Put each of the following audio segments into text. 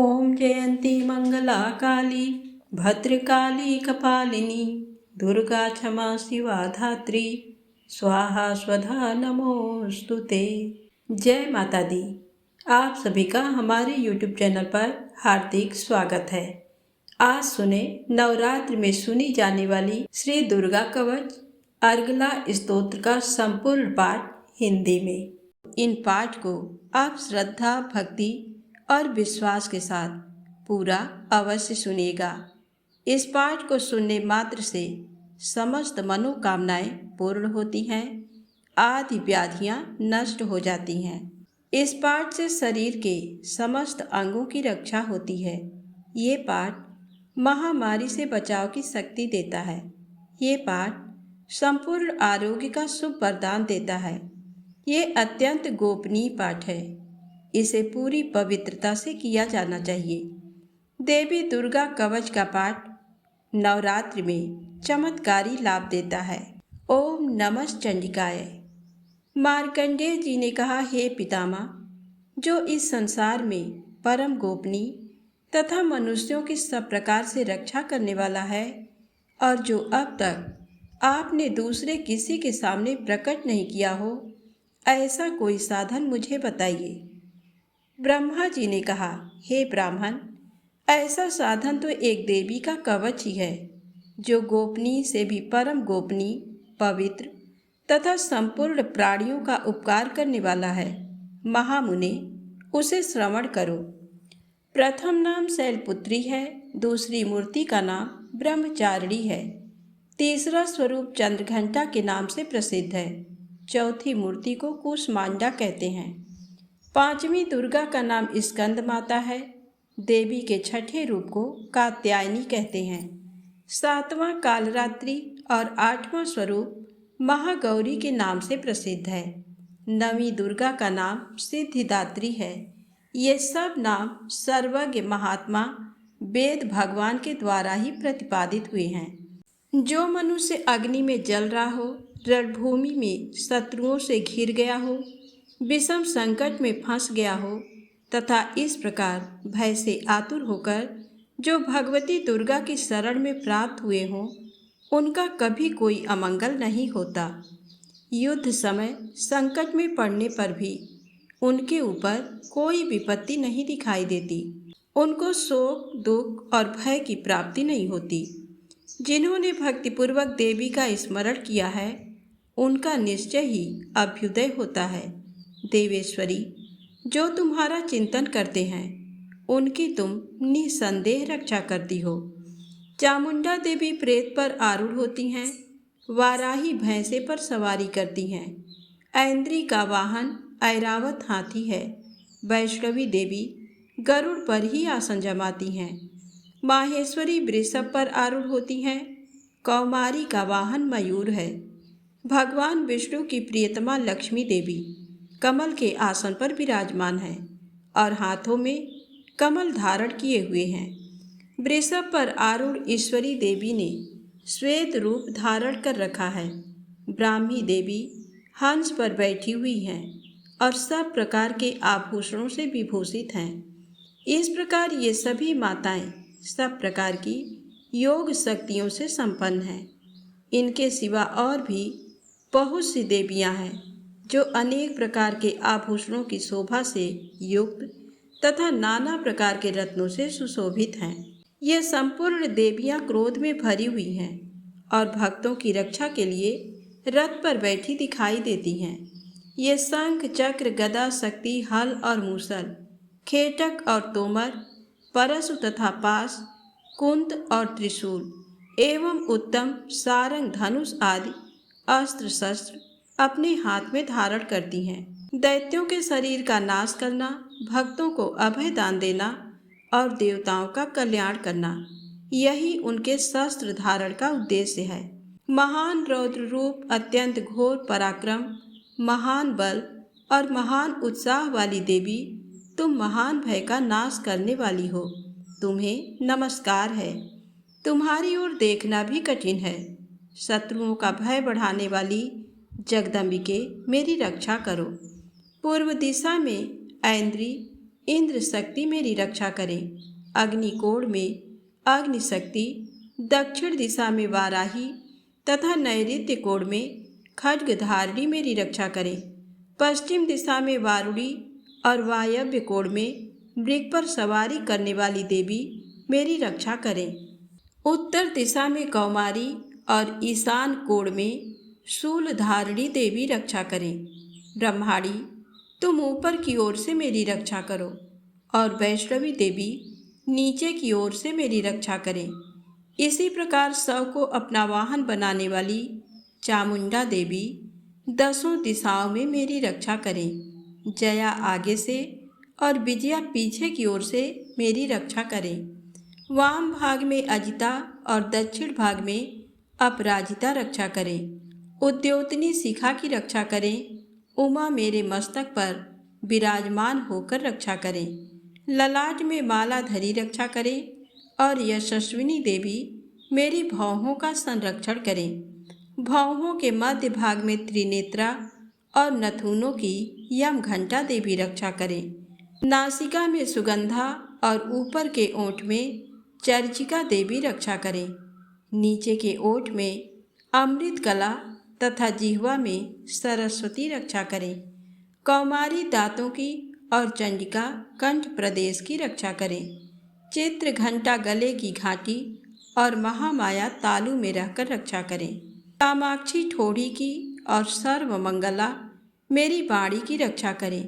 ओम जयंती मंगला काली भद्रकाली कपालिनी दुर्गा क्षमा शिवा धात्री स्वाहा स्वधा नमोस्तुते। जय माता दी। आप सभी का हमारे YouTube चैनल पर हार्दिक स्वागत है। आज सुने नवरात्र में सुनी जाने वाली श्री दुर्गा कवच अर्गला स्तोत्र का संपूर्ण पाठ हिंदी में। इन पाठ को आप श्रद्धा, भक्ति और विश्वास के साथ पूरा अवश्य सुनिएगा। इस पाठ को सुनने मात्र से समस्त मनोकामनाएं पूर्ण होती हैं, आदि व्याधियां नष्ट हो जाती हैं। इस पाठ से शरीर के समस्त अंगों की रक्षा होती है। ये पाठ महामारी से बचाव की शक्ति देता है। ये पाठ संपूर्ण आरोग्य का शुभ वरदान देता है। ये अत्यंत गोपनीय पाठ है। इसे पूरी पवित्रता से किया जाना चाहिए। देवी दुर्गा कवच का पाठ नवरात्रि में चमत्कारी लाभ देता है। ओम नमः चंडिकाय। मार्कंडेय जी ने कहा, हे पितामह, जो इस संसार में परम गोपनीय तथा मनुष्यों की सब प्रकार से रक्षा करने वाला है और जो अब तक आपने दूसरे किसी के सामने प्रकट नहीं किया हो, ऐसा कोई साधन मुझे बताइए। ब्रह्मा जी ने कहा, हे ब्राह्मण, ऐसा साधन तो एक देवी का कवच ही है, जो गोपनीय से भी परम गोपनीय, पवित्र तथा संपूर्ण प्राणियों का उपकार करने वाला है। महामुने, उसे श्रवण करो। प्रथम नाम शैलपुत्री है, दूसरी मूर्ति का नाम ब्रह्मचारिणी है, तीसरा स्वरूप चंद्रघंटा के नाम से प्रसिद्ध है, चौथी मूर्ति को कूष्मांडा कहते हैं, पांचवी दुर्गा का नाम स्कंद माता है, देवी के छठे रूप को कात्यायनी कहते हैं, सातवां कालरात्रि और आठवां स्वरूप महागौरी के नाम से प्रसिद्ध है, नवीं दुर्गा का नाम सिद्धिदात्री है। ये सब नाम सर्वज्ञ महात्मा वेद भगवान के द्वारा ही प्रतिपादित हुए हैं। जो मनुष्य अग्नि में जल रहा हो, रणभूमि में शत्रुओं से घिर गया हो, विषम संकट में फंस गया हो तथा इस प्रकार भय से आतुर होकर जो भगवती दुर्गा की शरण में प्राप्त हुए हों, उनका कभी कोई अमंगल नहीं होता। युद्ध समय संकट में पड़ने पर भी उनके ऊपर कोई विपत्ति नहीं दिखाई देती। उनको शोक, दुख और भय की प्राप्ति नहीं होती। जिन्होंने भक्तिपूर्वक देवी का स्मरण किया है, उनका निश्चय ही अभ्युदय होता है। देवेश्वरी, जो तुम्हारा चिंतन करते हैं, उनकी तुम निसंदेह रक्षा करती हो। चामुंडा देवी प्रेत पर आरूढ़ होती हैं, वाराही भैंसे पर सवारी करती हैं, ऐन्द्री का वाहन ऐरावत हाथी है, वैष्णवी देवी गरुड़ पर ही आसन जमाती हैं, माहेश्वरी वृषभ पर आरूढ़ होती हैं, कौमारी का वाहन मयूर है, भगवान विष्णु की प्रियतमा लक्ष्मी देवी कमल के आसन पर विराजमान है और हाथों में कमल धारण किए हुए हैं। वृषभ पर आरूढ़ ईश्वरी देवी ने श्वेत रूप धारण कर रखा है। ब्राह्मी देवी हंस पर बैठी हुई हैं और सब प्रकार के आभूषणों से विभूषित हैं। इस प्रकार ये सभी माताएं सब प्रकार की योग शक्तियों से संपन्न हैं। इनके सिवा और भी बहुत सी देवियां हैं जो अनेक प्रकार के आभूषणों की शोभा से युक्त तथा नाना प्रकार के रत्नों से सुशोभित हैं। ये संपूर्ण देवियां क्रोध में भरी हुई हैं और भक्तों की रक्षा के लिए रथ पर बैठी दिखाई देती हैं। ये शंख, चक्र, गदा, शक्ति, हल और मूसल, खेटक और तोमर, परशु तथा पास, कुंत और त्रिशूल एवं उत्तम सारंग, धनुष आदि अस्त्र शस्त्र अपने हाथ में धारण करती हैं। दैत्यों के शरीर का नाश करना, भक्तों को अभय दान देना और देवताओं का कल्याण करना, यही उनके शस्त्र धारण का उद्देश्य है। महान रौद्र रूप, अत्यंत घोर पराक्रम, महान बल और महान उत्साह वाली देवी, तुम महान भय का नाश करने वाली हो। तुम्हें नमस्कार है। तुम्हारी ओर देखना भी कठिन है। शत्रुओं का भय बढ़ाने वाली जगदम्बिके, मेरी रक्षा करो। पूर्व दिशा में ऐन्द्री, इंद्र शक्ति मेरी रक्षा करें। अग्निकोण में अग्नि शक्ति, दक्षिण दिशा में वाराही तथा नैऋत्य कोण में खड्गधारिणी मेरी रक्षा करें। पश्चिम दिशा में वारुणी और वायव्य कोण में मृग पर सवारी करने वाली देवी मेरी रक्षा करें। उत्तर दिशा में कौमारी और ईशान कोण में शूलधारिणी देवी रक्षा करें। ब्रह्माणी, तुम ऊपर की ओर से मेरी रक्षा करो और वैष्णवी देवी नीचे की ओर से मेरी रक्षा करें। इसी प्रकार शव को अपना वाहन बनाने वाली चामुंडा देवी दसों दिशाओं में मेरी रक्षा करें। जया आगे से और विजया पीछे की ओर से मेरी रक्षा करें। वाम भाग में अजिता और दक्षिण भाग में अपराजिता रक्षा करें। उद्योतनी शिखा की रक्षा करें। उमा मेरे मस्तक पर विराजमान होकर रक्षा करें। ललाट में माला धरी रक्षा करें और यशस्विनी देवी मेरी भौहों का संरक्षण करें। भौहों के मध्य भाग में त्रिनेत्रा और नथुनों की यम घंटा देवी रक्षा करें। नासिका में सुगंधा और ऊपर के ओंठ में चर्चिका देवी रक्षा करें। नीचे के ओठ में अमृत कला तथा जिह्वा में सरस्वती रक्षा करें। कौमारी दांतों की और चंडिका कंठ प्रदेश की रक्षा करें। चित्र घंटा गले की घाटी और महामाया तालु में रहकर रक्षा करें। कामाक्षी ठोड़ी की और सर्वमंगला मेरी बाणी की रक्षा करें।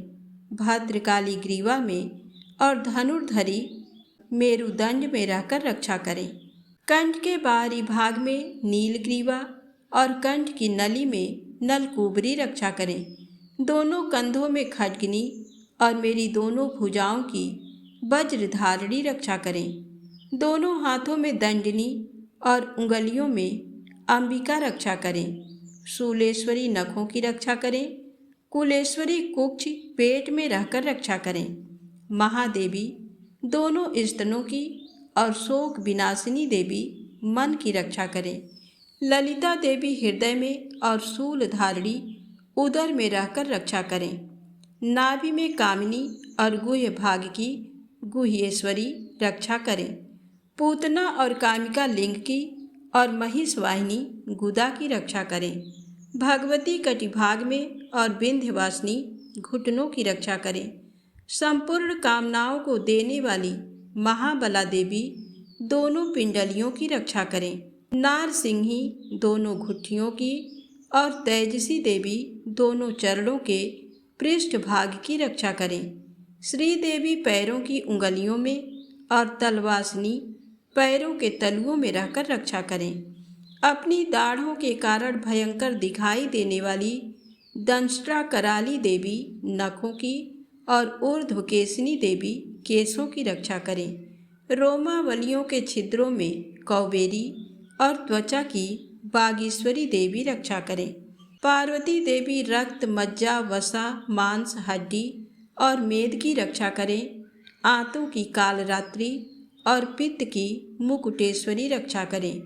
भद्रकाली ग्रीवा में और धनुर्धरी मेरुदंड में रहकर रक्षा करें। कंठ के बाहरी भाग में नीलग्रीवा और कंठ की नली में नलकूबरी रक्षा करें। दोनों कंधों में खड्गनी और मेरी दोनों भुजाओं की वज्रधारिणी रक्षा करें। दोनों हाथों में दंडनी और उंगलियों में अंबिका रक्षा करें। शूलेश्वरी नखों की रक्षा करें। कुलेश्वरी कुक्ष पेट में रहकर रक्षा करें। महादेवी दोनों स्तनों की और शोक विनाशिनी देवी मन की रक्षा करें। ललिता देवी हृदय में और शूलधारिणी उदर में रहकर रक्षा करें। नाभि में कामिनी और गुह्य भाग की गुह्येश्वरी रक्षा करें। पूतना और कामिका लिंग की और महिषवाहिनी गुदा की रक्षा करें। भगवती कटिभाग में और विंध्यवासिनी घुटनों की रक्षा करें। संपूर्ण कामनाओं को देने वाली महाबला देवी दोनों पिंडलियों की रक्षा करें। नारसिंही दोनों घुट्टियों की और तेजसी देवी दोनों चरणों के पृष्ठभाग की रक्षा करें। श्री देवी पैरों की उंगलियों में और तलवासिनी पैरों के तलुओं में रहकर रक्षा करें। अपनी दाढ़ों के कारण भयंकर दिखाई देने वाली दंष्ट्रा कराली देवी नखों की और ऊर्ध्वकेशिनी देवी केशों की रक्षा करें। रोमावलियों के छिद्रों में कौबेरी और त्वचा की बागीश्वरी देवी रक्षा करें। पार्वती देवी रक्त, मज्जा, वसा, मांस, हड्डी और मेद की रक्षा करें। आंतों की कालरात्रि और पित्त की मुकुटेश्वरी रक्षा करें।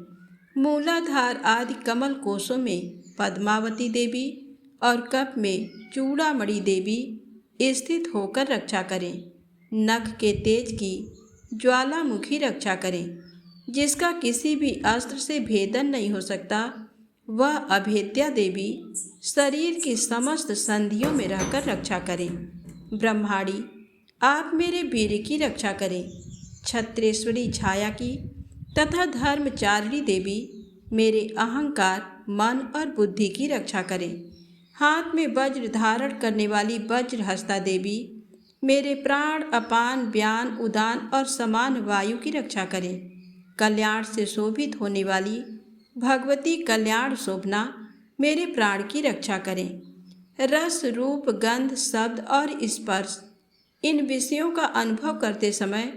मूलाधार आदि कमल कोशों में पद्मावती देवी और कप में चूड़ामणि देवी स्थित होकर रक्षा करें। नख के तेज की ज्वालामुखी रक्षा करें। जिसका किसी भी अस्त्र से भेदन नहीं हो सकता, वह अभेद्या देवी शरीर की समस्त संधियों में रहकर रक्षा करें। ब्रह्माणी, आप मेरे वीर की रक्षा करें। छत्रेश्वरी छाया की तथा धर्मचारिणी देवी मेरे अहंकार, मन और बुद्धि की रक्षा करें। हाथ में वज्र धारण करने वाली वज्रहस्ता देवी मेरे प्राण, अपान, व्यान, उदान और समान वायु की रक्षा करें। कल्याण से शोभित होने वाली भगवती कल्याण शोभना मेरे प्राण की रक्षा करें। रस, रूप, गंध, शब्द और स्पर्श इन विषयों का अनुभव करते समय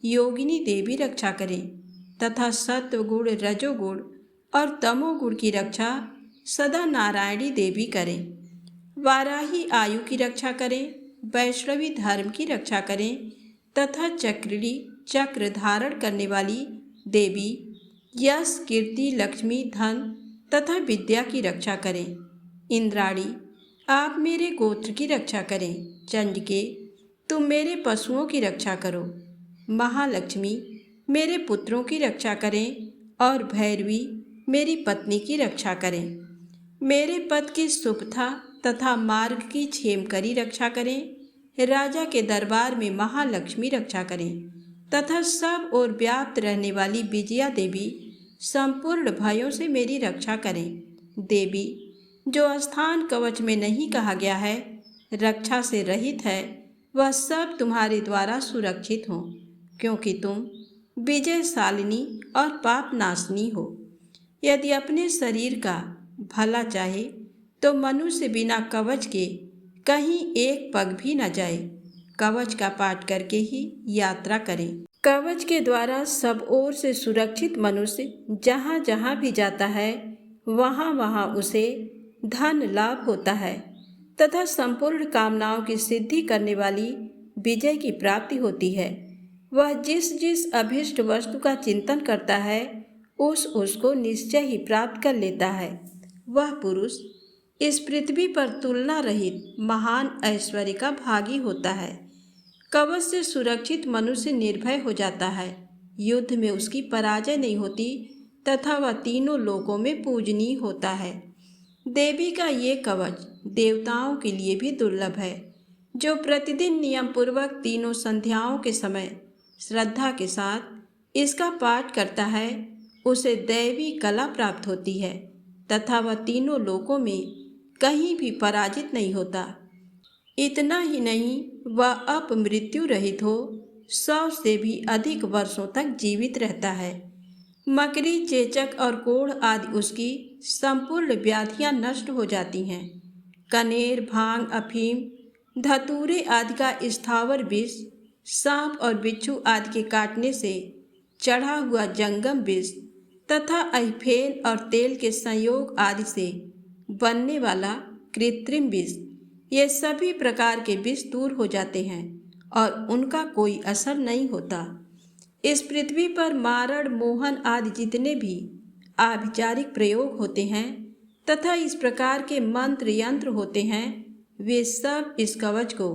योगिनी देवी रक्षा करें तथा सत्वगुण, रजोगुण और तमोगुण की रक्षा सदा नारायणी देवी करें। वाराही आयु की रक्षा करें। वैष्णवी धर्म की रक्षा करें तथा चक्रिणी चक्र धारण करने वाली देवी यश, कीर्ति, लक्ष्मी, धन तथा विद्या की रक्षा करें। इंद्राणी, आप मेरे गोत्र की रक्षा करें। चंडिके, तुम मेरे पशुओं की रक्षा करो। महालक्ष्मी मेरे पुत्रों की रक्षा करें और भैरवी मेरी पत्नी की रक्षा करें। मेरे पद की शुभता तथा मार्ग की क्षेमकरी रक्षा करें। राजा के दरबार में महालक्ष्मी रक्षा करें तथा सब ओर व्याप्त रहने वाली विजया देवी संपूर्ण भयों से मेरी रक्षा करें। देवी, जो स्थान कवच में नहीं कहा गया है, रक्षा से रहित है, वह सब तुम्हारे द्वारा सुरक्षित हो, क्योंकि तुम विजयशालिनी और पाप नाशनी हो। यदि अपने शरीर का भला चाहे तो मनुष्य बिना कवच के कहीं एक पग भी न जाए। कवच का पाठ करके ही यात्रा करें। कवच के द्वारा सब ओर से सुरक्षित मनुष्य जहाँ जहाँ भी जाता है, वहाँ वहाँ उसे धन लाभ होता है तथा संपूर्ण कामनाओं की सिद्धि करने वाली विजय की प्राप्ति होती है। वह जिस जिस अभिष्ट वस्तु का चिंतन करता है, उसको निश्चय ही प्राप्त कर लेता है। वह पुरुष इस पृथ्वी पर तुलना रहित महान ऐश्वर्य का भागी होता है। कवच से सुरक्षित मनुष्य निर्भय हो जाता है। युद्ध में उसकी पराजय नहीं होती तथा वह तीनों लोकों में पूजनीय होता है। देवी का ये कवच देवताओं के लिए भी दुर्लभ है। जो प्रतिदिन नियम पूर्वक तीनों संध्याओं के समय श्रद्धा के साथ इसका पाठ करता है, उसे दैवी कला प्राप्त होती है तथा वह तीनों लोकों में कहीं भी पराजित नहीं होता। इतना ही नहीं, वह अपमृत्यु रहित हो 100 से भी अधिक वर्षों तक जीवित रहता है। मकड़ी, चेचक और कोढ़ आदि उसकी संपूर्ण व्याधियां नष्ट हो जाती हैं। कनेर, भांग, अफीम, धतूरे आदि का स्थावर विष, सांप और बिच्छू आदि के काटने से चढ़ा हुआ जंगम विष तथा अहिफेन और तेल के संयोग आदि से बनने वाला कृत्रिम विष, ये सभी प्रकार के विष दूर हो जाते हैं और उनका कोई असर नहीं होता। इस पृथ्वी पर मारण, मोहन आदि जितने भी आभिचारिक प्रयोग होते हैं तथा इस प्रकार के मंत्र यंत्र होते हैं, वे सब इस कवच को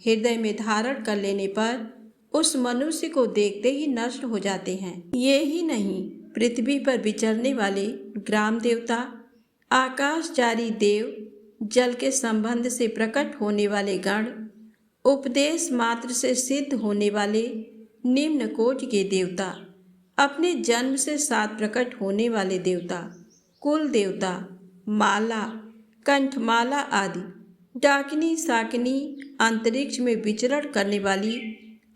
हृदय में धारण कर लेने पर उस मनुष्य को देखते ही नष्ट हो जाते हैं। ये ही नहीं, पृथ्वी पर विचरने वाले ग्राम देवता, आकाशचारी देव, जल के संबंध से प्रकट होने वाले गण, उपदेश मात्र से सिद्ध होने वाले निम्न कोटि के देवता, अपने जन्म से साथ प्रकट होने वाले देवता, कुल देवता, माला, कंठमाला आदि, डाकिनी, शाकिनी, अंतरिक्ष में विचरण करने वाली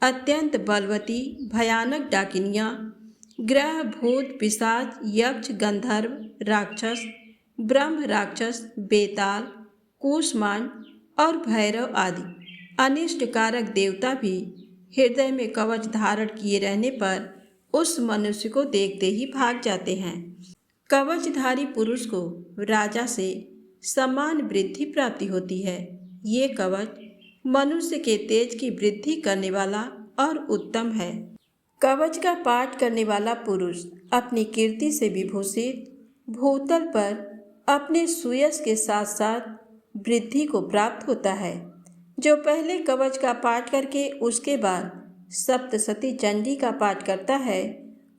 अत्यंत बलवती भयानक डाकिनियाँ, ग्रह, भूत, पिशाच, यक्ष, गंधर्व, राक्षस, ब्रह्म राक्षस, बेताल, कूष्मांड और भैरव आदि अनिष्ट कारक देवता भी हृदय में कवच धारण किए रहने पर उस मनुष्य को देखते ही भाग जाते हैं। कवचधारी पुरुष को राजा से समान वृद्धि प्राप्ति होती है। ये कवच मनुष्य के तेज की वृद्धि करने वाला और उत्तम है। कवच का पाठ करने वाला पुरुष अपनी कीर्ति से विभूषित, भूतल पर अपने सुयश के साथ साथ वृद्धि को प्राप्त होता है। जो पहले कवच का पाठ करके उसके बाद सप्तशती चंडी का पाठ करता है,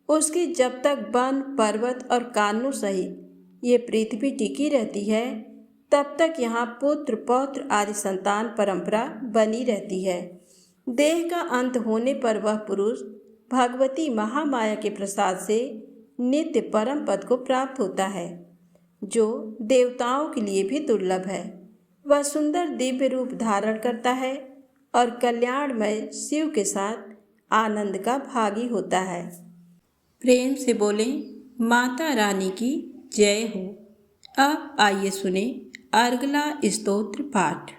उसकी जब तक वन, पर्वत और कानों सहित ये पृथ्वी टिकी रहती है, तब तक यहाँ पुत्र, पौत्र आदि संतान परंपरा बनी रहती है। देह का अंत होने पर वह पुरुष भगवती महामाया के प्रसाद से नित्य परम पद को प्राप्त होता है, जो देवताओं के लिए भी दुर्लभ है। वह सुंदर दिव्य रूप धारण करता है और कल्याणमय शिव के साथ आनंद का भागी होता है। प्रेम से बोलें माता रानी की जय हो। अब आइए सुने अर्गला स्तोत्र पाठ।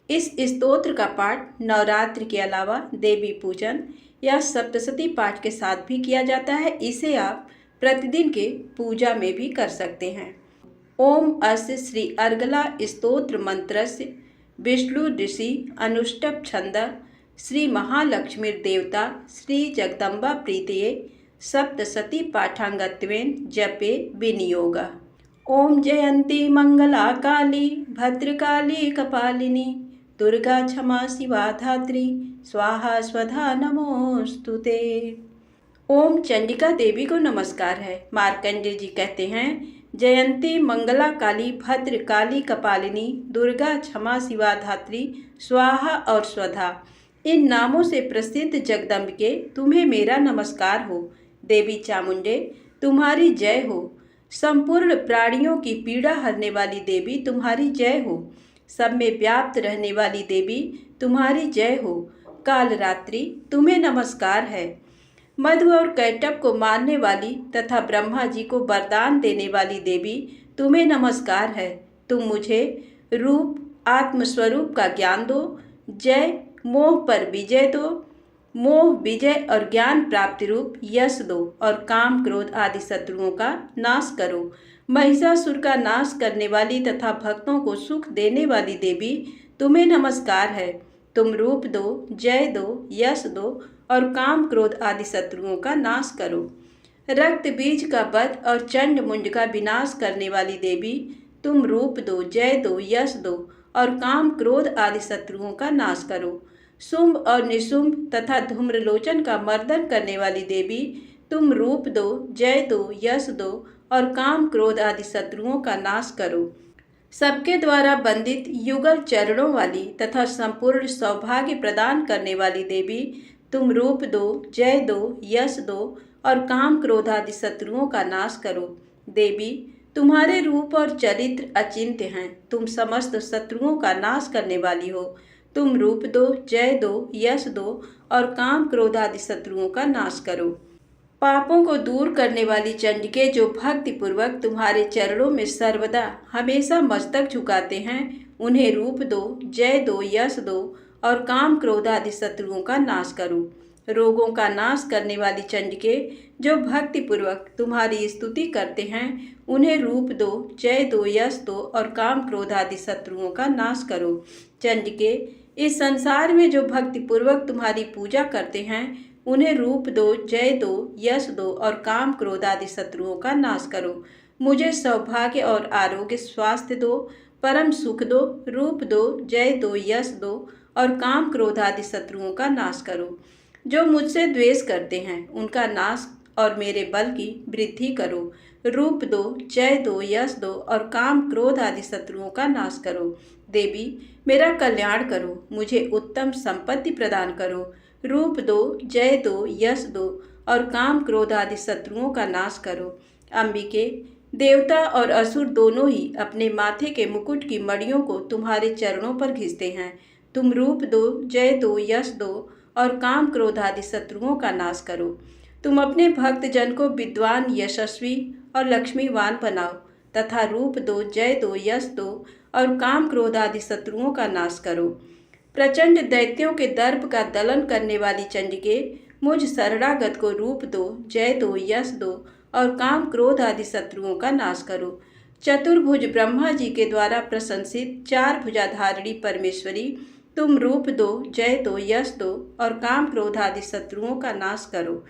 इस स्तोत्र का पाठ नवरात्रि के अलावा देवी पूजन या सप्तशती पाठ के साथ भी किया जाता है। इसे आप प्रतिदिन के पूजा में भी कर सकते हैं। ओम अस्य श्री अर्गला स्तोत्र मंत्रस्य विष्णु ऋषि अनुष्टप छंद श्री महालक्ष्मीर्देवता श्री जगदम्बा प्रीतये सप्तशती पाठांगत्वेन जपे विनियोगः। ओम जयंती मंगला काली भद्रकाली कपालिनी दुर्गा क्षमा शिवा धात्री स्वाहा स्वधा नमोस्तुते। ओम चंडिका देवी को नमस्कार है। मार्कंडेय जी कहते हैं, जयंती मंगला काली भद्र काली कपालिनी दुर्गा क्षमा शिवा धात्री स्वाहा और स्वधा, इन नामों से प्रसिद्ध जगदम्बिके तुम्हें मेरा नमस्कार हो। देवी चामुंडे तुम्हारी जय हो। संपूर्ण प्राणियों की पीड़ा हरने वाली देवी तुम्हारी जय हो। सब में व्याप्त रहने वाली देवी तुम्हारी जय हो। कालरात्रि तुम्हें नमस्कार है। मधु और कैटभ को मारने वाली तथा ब्रह्मा जी को वरदान देने वाली देवी तुम्हें नमस्कार है। तुम मुझे रूप आत्मस्वरूप का ज्ञान दो। जय मोह पर विजय दो। मोह विजय और ज्ञान प्राप्ति रूप यश दो और काम क्रोध आदि शत्रुओं का नाश करो। महिषासुर का नाश करने वाली तथा भक्तों को सुख देने वाली देवी तुम्हें नमस्कार है। तुम रूप दो, जय दो, यश दो और काम क्रोध आदि शत्रुओं का नाश करो। रक्त बीज का वध और चंड मुंड का विनाश करने वाली देवी तुम रूप दो, जय दो, यश दो और काम क्रोध आदि शत्रुओं का नाश करो। शुंभ और निशुंभ तथा धूम्रलोचन का मर्दन करने वाली देवी तुम रूप दो, जय दो, यश दो और काम क्रोध आदि शत्रुओं का नाश करो। सबके द्वारा बंदित युगल चरणों वाली तथा संपूर्ण सौभाग्य प्रदान करने वाली देवी तुम रूप दो, जय दो, यश दो और काम क्रोध आदि शत्रुओं का नाश करो। देवी तुम्हारे रूप और चरित्र अचिंत्य हैं। तुम समस्त शत्रुओं का नाश करने वाली हो। तुम रूप दो, जय दो, यश दो और काम क्रोध आदि शत्रुओं का नाश करो। पापों को दूर करने वाली चंडिके जो भक्ति पूर्वक तुम्हारे चरणों में सर्वदा हमेशा मस्तक झुकाते हैं, उन्हें रूप दो, जय दो, यश दो और काम क्रोध आदि शत्रुओं का नाश करो। रोगों का नाश करने वाली चंडिके जो भक्ति पूर्वक तुम्हारी स्तुति करते हैं, उन्हें रूप दो, जय दो, यश दो और काम क्रोध आदि शत्रुओं का नाश करो। चंडिके इस संसार में जो भक्ति पूर्वक तुम्हारी पूजा करते हैं, उन्हें रूप दो, जय दो, यश दो और काम क्रोध आदि शत्रुओं का नाश करो। मुझे सौभाग्य और आरोग्य स्वास्थ्य दो, परम सुख दो। रूप दो, जय दो, यश दो और काम क्रोध आदि शत्रुओं का नाश करो। जो मुझसे द्वेष करते हैं, उनका नाश और मेरे बल की वृद्धि करो। रूप दो, जय दो, यश दो और काम क्रोध आदि शत्रुओं का नाश करो। देवी मेरा कल्याण करो, मुझे उत्तम संपत्ति प्रदान करो। रूप दो, जय दो, यश दो और काम क्रोध आदि शत्रुओं का नाश करो। अंबिके देवता और असुर दोनों ही अपने माथे के मुकुट की मणियों को तुम्हारे चरणों पर घिसते हैं। तुम रूप दो, जय दो, यश दो और काम क्रोध आदि शत्रुओं का नाश करो। तुम अपने भक्त जन को विद्वान, यशस्वी और लक्ष्मीवान बनाओ तथा रूप दो, जय दो, यश दो और काम क्रोध आदि शत्रुओं का नाश करो। प्रचंड दैत्यों के दर्प का दलन करने वाली चंडिके मुझ शरणागत को रूप दो, जय दो, यश दो और काम क्रोध आदि शत्रुओं का नाश करो। चतुर्भुज ब्रह्मा जी के द्वारा प्रशंसित चार भुजाधारिणी परमेश्वरी तुम रूप दो, जय दो, यश दो और काम क्रोध आदि शत्रुओं का नाश करो।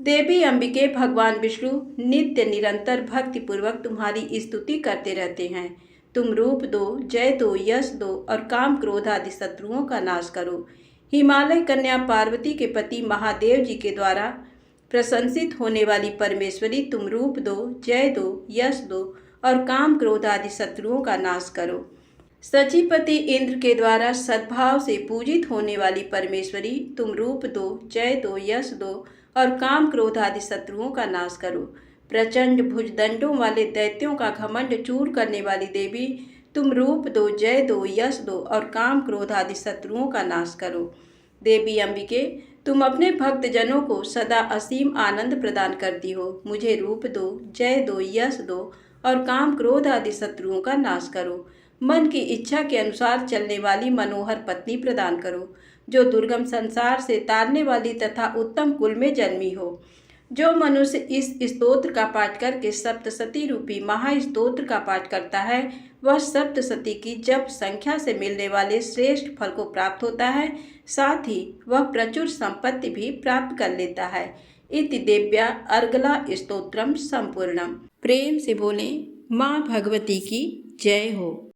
देवी अंबिके भगवान विष्णु नित्य निरंतर भक्ति पूर्वक तुम्हारी स्तुति करते रहते हैं। तुम रूप दो, जय दो, यश दो और काम क्रोध आदि शत्रुओं का नाश करो। हिमालय कन्या पार्वती के पति महादेव जी के द्वारा प्रशंसित होने वाली परमेश्वरी तुम रूप दो, जय दो, यश दो और काम क्रोध आदि शत्रुओं का नाश करो। सचीपति इंद्र के द्वारा सद्भाव से पूजित होने वाली परमेश्वरी तुम रूप दो, जय दो, यश दो और काम क्रोध आदि शत्रुओं का नाश करो। प्रचंड भुजदंडों वाले दैत्यों का घमंड चूर करने वाली देवी तुम रूप दो, जय दो, यश दो और काम क्रोध आदि शत्रुओं का नाश करो। देवी अंबिके तुम अपने भक्त जनों को सदा असीम आनंद प्रदान करती हो। मुझे रूप दो, जय दो, यश दो और काम क्रोध आदि शत्रुओं का नाश करो। मन की इच्छा के अनुसार चलने वाली मनोहर पत्नी प्रदान करो, जो दुर्गम संसार से तारने वाली तथा उत्तम कुल में जन्मी हो। जो मनुष्य इस स्तोत्र का पाठ करके सप्तसती रूपी महास्तोत्र का पाठ करता है, वह सप्तसती की जप संख्या से मिलने वाले श्रेष्ठ फल को प्राप्त होता है, साथ ही वह प्रचुर संपत्ति भी प्राप्त कर लेता है। इति देव्या अर्गला स्तोत्रम संपूर्णम। प्रेम से बोलें माँ भगवती की जय हो।